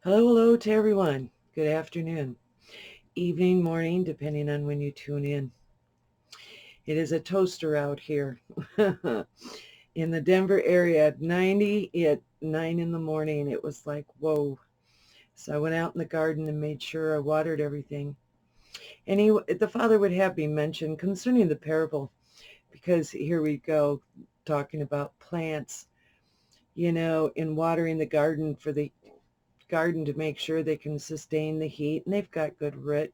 Hello, hello to everyone. Good afternoon, evening, morning, depending on when you tune in. It is a toaster out here in the Denver area at 90 at 9 in the morning. It was like, whoa. So I went out in the garden and made sure I watered everything. And the Father would have me mention concerning the parable, because here we go talking about plants, in watering the garden for the garden to make sure they can sustain the heat, and they've got good root.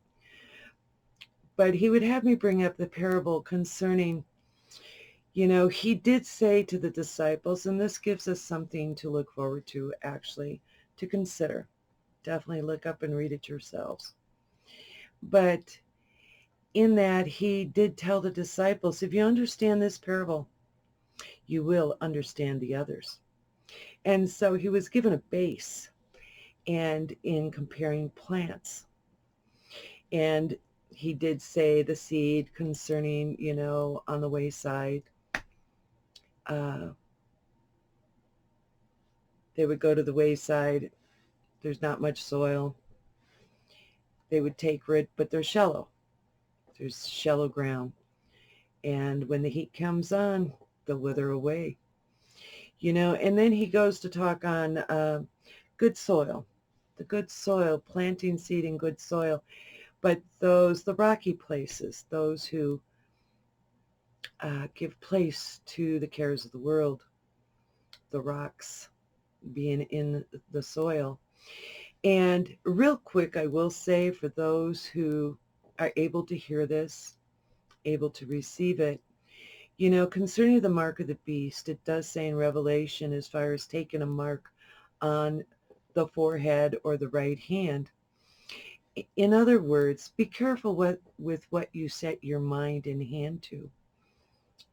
But he would have me bring up the parable concerning, he did say to the disciples, and this gives us something to look forward to, actually, to consider. Definitely look up and read it yourselves. But in that, he did tell the disciples, if you understand this parable, you will understand the others. And so he was given a base, and in comparing plants. And he did say the seed concerning, on the wayside. They would go to the wayside. There's not much soil. They would take root, but they're shallow. There's shallow ground. And when the heat comes on, they'll wither away. And then he goes to talk on good soil, the good soil, planting seed in good soil. But the rocky places, those who give place to the cares of the world, the rocks being in the soil. And real quick, I will say, for those who are able to hear this, able to receive it, concerning the mark of the beast, it does say in Revelation, as far as taking a mark on the forehead or the right hand. In other words, be careful with what you set your mind and hand to.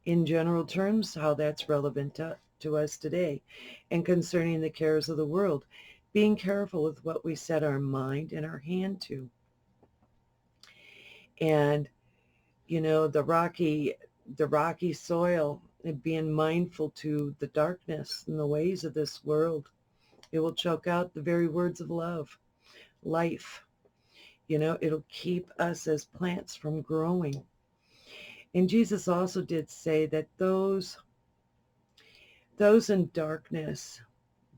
In general terms, how that's relevant to us today. And concerning the cares of the world, being careful with what we set our mind and our hand to. And, the rocky soil, and being mindful to the darkness and the ways of this world. It will choke out the very words of love, life. It'll keep us as plants from growing. And Jesus also did say that those in darkness,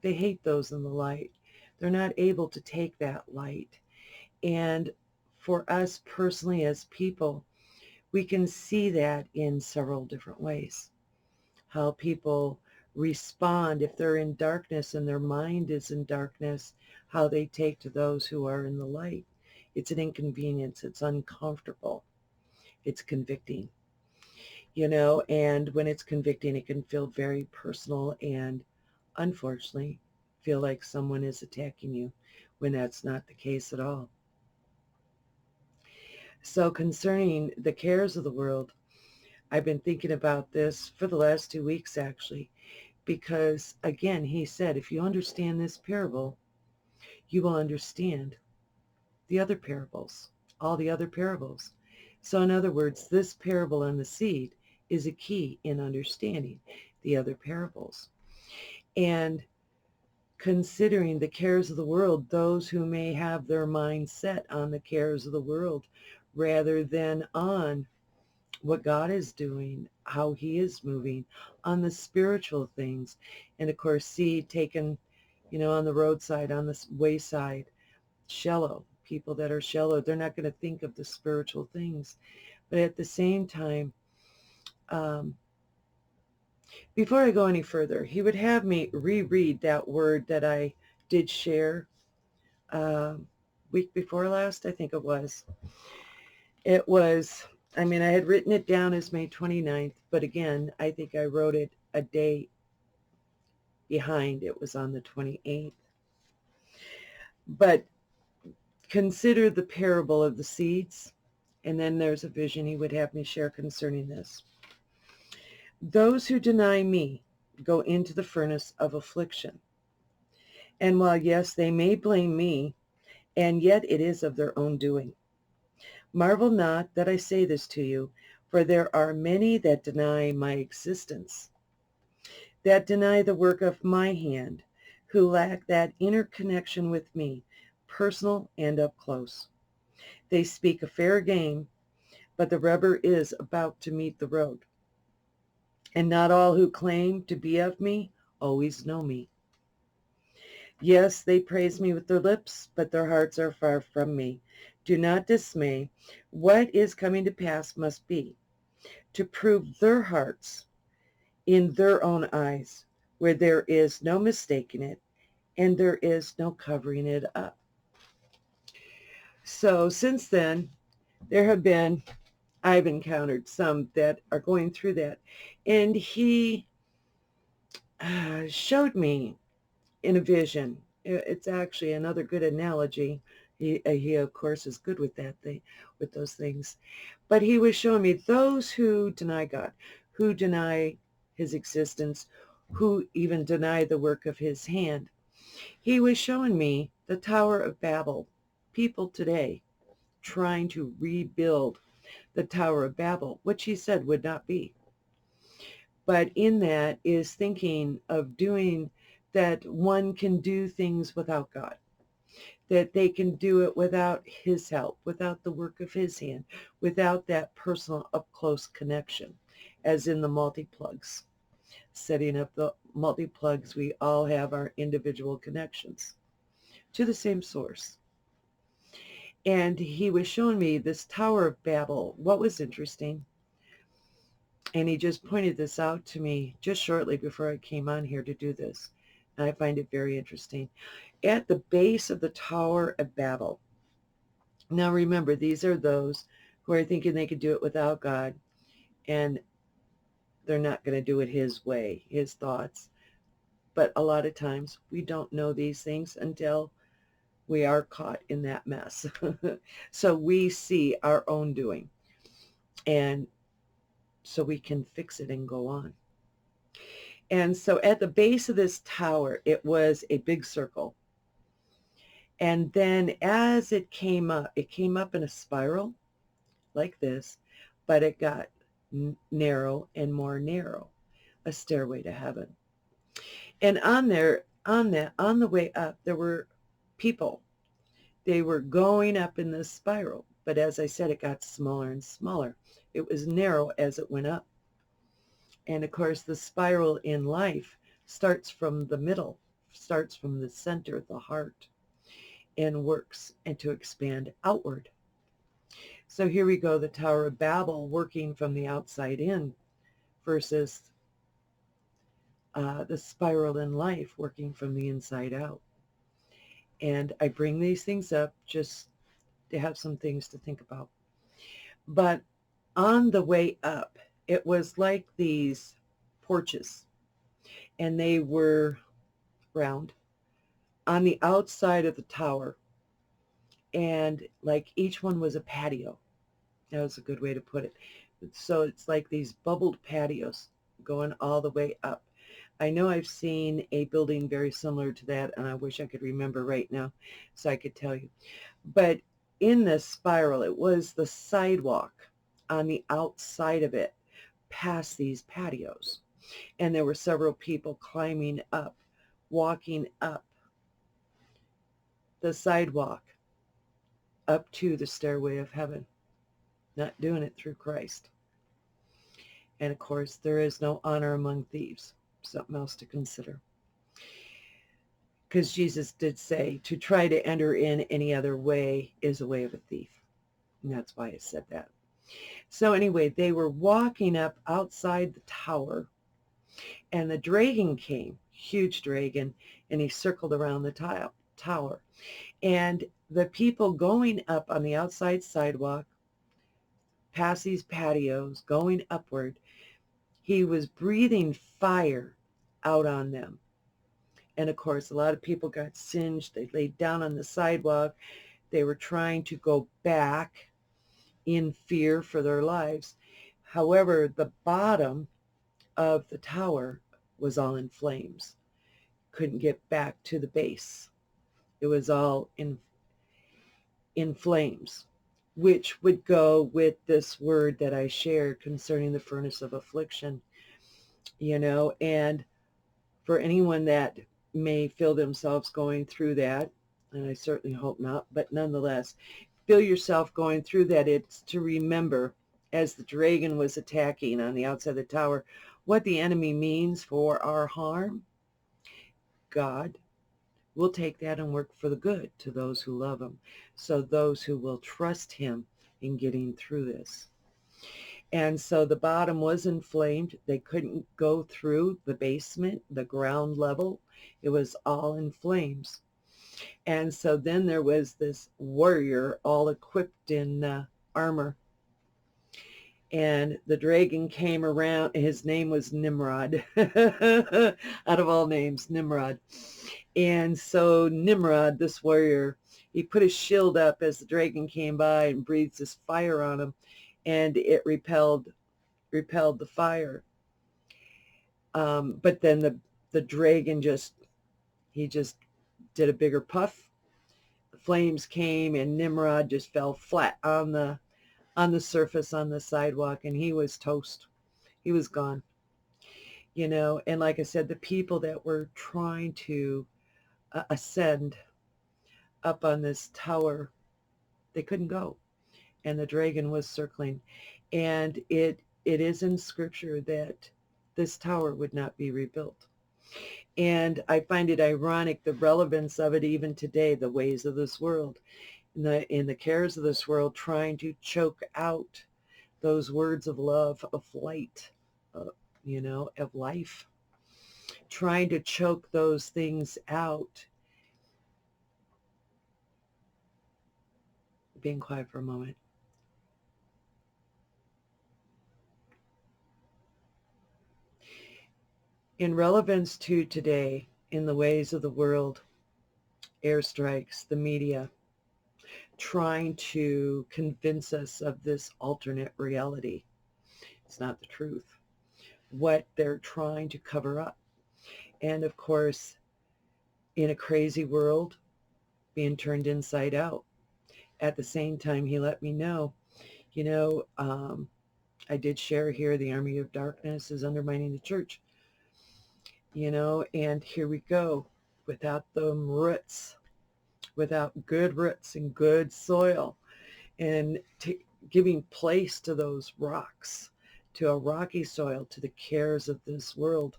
they hate those in the light. They're not able to take that light. And for us personally as people, we can see that in several different ways. How people respond if they're in darkness and their mind is in darkness, how they take to those who are in the light. It's an inconvenience. It's uncomfortable. It's convicting. And when it's convicting, it can feel very personal and, unfortunately, feel like someone is attacking you when that's not the case at all. So concerning the cares of the world, I've been thinking about this for the last 2 weeks, actually, because, again, he said, if you understand this parable, you will understand the other parables, all the other parables. So in other words, this parable on the seed is a key in understanding the other parables. And considering the cares of the world, those who may have their mind set on the cares of the world rather than on what God is doing, how he is moving, on the spiritual things. And of course, seed taken, on the roadside, on the wayside, shallow. People that are shallow, they're not going to think of the spiritual things. But at the same time, before I go any further, he would have me reread that word that I did share week before last, I think it was. It was, I had written it down as May 29th, but again, I think I wrote it a day behind. It was on the 28th. But consider the parable of the seeds, and then there's a vision he would have me share concerning this. Those who deny me go into the furnace of affliction. And while, yes, they may blame me, and yet it is of their own doing. Marvel not that I say this to you, for there are many that deny my existence, that deny the work of my hand, who lack that inner connection with me, personal and up close. They speak a fair game, but the rubber is about to meet the road. And not all who claim to be of me always know me. Yes, they praise me with their lips, but their hearts are far from me. Do not dismay. What is coming to pass must be to prove their hearts in their own eyes, where there is no mistaking it, and there is no covering it up. So since then, I've encountered some that are going through that. And he showed me in a vision. It's actually another good analogy. He of course, is good with with those things. But he was showing me those who deny God, who deny his existence, who even deny the work of his hand. He was showing me the Tower of Babel, people today trying to rebuild the Tower of Babel, which he said would not be. But in that is thinking of doing that one can do things without God, that they can do it without his help, without the work of his hand, without that personal up-close connection, as in the multi-plugs. Setting up the multi-plugs, we all have our individual connections to the same source. And he was showing me this Tower of Babel. What was interesting, and he just pointed this out to me just shortly before I came on here to do this, and I find it very interesting. At the base of the Tower of Babel, now remember, these are those who are thinking they could do it without God, and they're not going to do it his way, his thoughts. But a lot of times we don't know these things until we are caught in that mess. So we see our own doing, and so we can fix it and go on. And so at the base of this tower, it was a big circle. And then as it came up in a spiral like this, but it got narrow and more narrow, a stairway to heaven. And on the way up, there were people. They were going up in this spiral, but as I said, it got smaller and smaller. It was narrow as it went up. And of course, the spiral in life starts from the middle, starts from the center, the heart, and works and to expand outward. So here we go, the Tower of Babel working from the outside in versus the spiral in life working from the inside out. And I bring these things up just to have some things to think about. But on the way up, it was like these porches, and they were round on the outside of the tower, and like each one was a patio. That was a good way to put it. So it's like these bubbled patios going all the way up. I know I've seen a building very similar to that, and I wish I could remember right now so I could tell you. But in this spiral, it was the sidewalk on the outside of it past these patios. And there were several people climbing up, walking up the sidewalk up to the stairway of heaven, not doing it through Christ. And of course, there is no honor among thieves. Something else to consider. Because Jesus did say to try to enter in any other way is a way of a thief. And that's why it said that. So anyway, they were walking up outside the tower, and the dragon came, huge dragon, and he circled around the tower. And the people going up on the outside sidewalk, past these patios, going upward, he was breathing fire out on them. And of course, a lot of people got singed. They laid down on the sidewalk. They were trying to go back in fear for their lives. However, the bottom of the tower was all in flames. Couldn't get back to the base. It was all in flames, which would go with this word that I shared concerning the furnace of affliction, and for anyone that may feel themselves going through that, and I certainly hope not, but nonetheless, feel yourself going through that. It's to remember, as the dragon was attacking on the outside of the tower, what the enemy means for our harm. God will take that and work for the good to those who love him. So those who will trust him in getting through this. And so the bottom was inflamed. They couldn't go through the basement, the ground level. It was all in flames. And so then there was this warrior all equipped in armor. And the dragon came around. His name was Nimrod. Out of all names, Nimrod. And so Nimrod, this warrior, he put his shield up as the dragon came by and breathed this fire on him, and it repelled the fire. But then the dragon just did a bigger puff. The flames came, and Nimrod just fell flat on the surface on the sidewalk, and he was toast. He was gone. And like I said, the people that were trying to ascend up on this tower, they couldn't go, and the dragon was circling. And it is in scripture that this tower would not be rebuilt. And I find it ironic, the relevance of it even today, the ways of this world, in the cares of this world, trying to choke out those words of love, of light, of life, trying to choke those things out. Being quiet for a moment. In relevance to today, in the ways of the world, airstrikes, the media, trying to convince us of this alternate reality. It's not the truth. What they're trying to cover up. And of course, in a crazy world, being turned inside out. At the same time, he let me know, I did share here, the army of darkness is undermining the church, and here we go, without the roots, without good roots and good soil, and giving place to those rocks, to a rocky soil, to the cares of this world.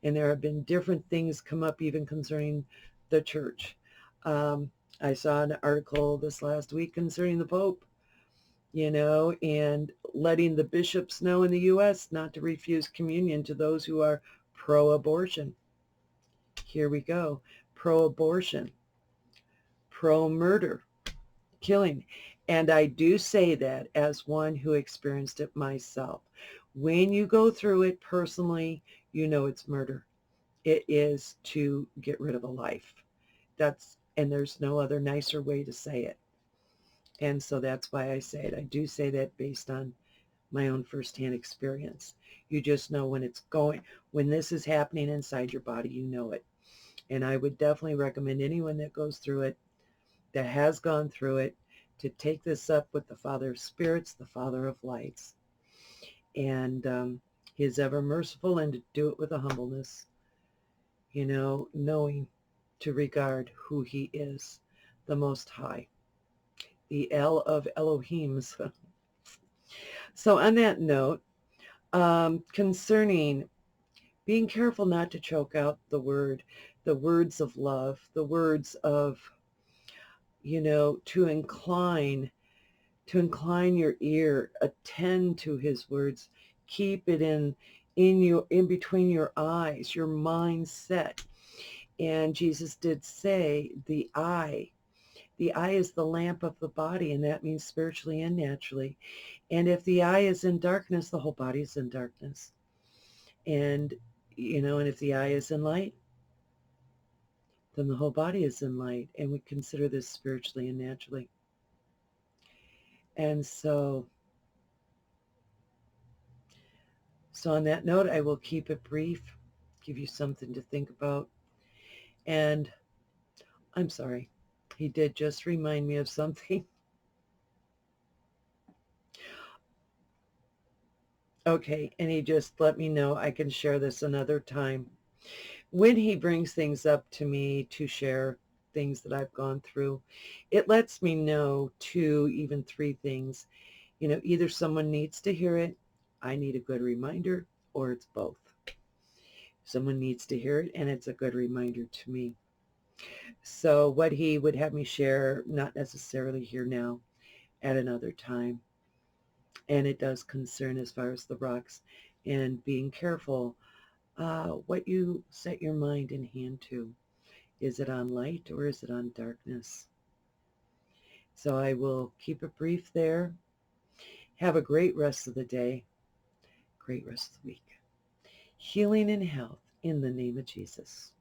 And there have been different things come up even concerning the church. I saw an article this last week concerning the Pope, and letting the bishops know in the U.S. not to refuse communion to those who are pro-abortion. Here we go. Pro-abortion, pro-murder, killing. And I do say that as one who experienced it myself. When you go through it personally, it's murder. It is to get rid of a life. And there's no other nicer way to say it. And so that's why I say it. I do say that based on my own firsthand experience. You just know when this is happening inside your body, you know it. And I would definitely recommend anyone that goes through it, that has gone through it, to take this up with the Father of Spirits, the Father of Lights. And he is ever merciful, and to do it with a humbleness, knowing to regard who he is, the Most High, the El of Elohims. So on that note, concerning being careful not to choke out the words of love, the words of, to incline your ear, attend to his words, keep it in between your eyes, your mindset. And Jesus did say the eye is the lamp of the body, and that means spiritually and naturally. And if the eye is in darkness, the whole body is in darkness. And, and if the eye is in light, then the whole body is in light. And we consider this spiritually and naturally. And so on that note, I will keep it brief, give you something to think about. And I'm sorry, he did just remind me of something. Okay, and he just let me know I can share this another time. when he brings things up to me to share things that I've gone through, it lets me know two, even three things. Either someone needs to hear it, I need a good reminder, or it's both. Someone needs to hear it, and it's a good reminder to me. So what he would have me share, not necessarily here now, at another time. And it does concern as far as the rocks and being careful what you set your mind and hand to. Is it on light or is it on darkness? So I will keep it brief there. Have a great rest of the day, great rest of the week. Healing and health in the name of Jesus.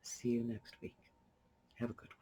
See you next week. Have a good one.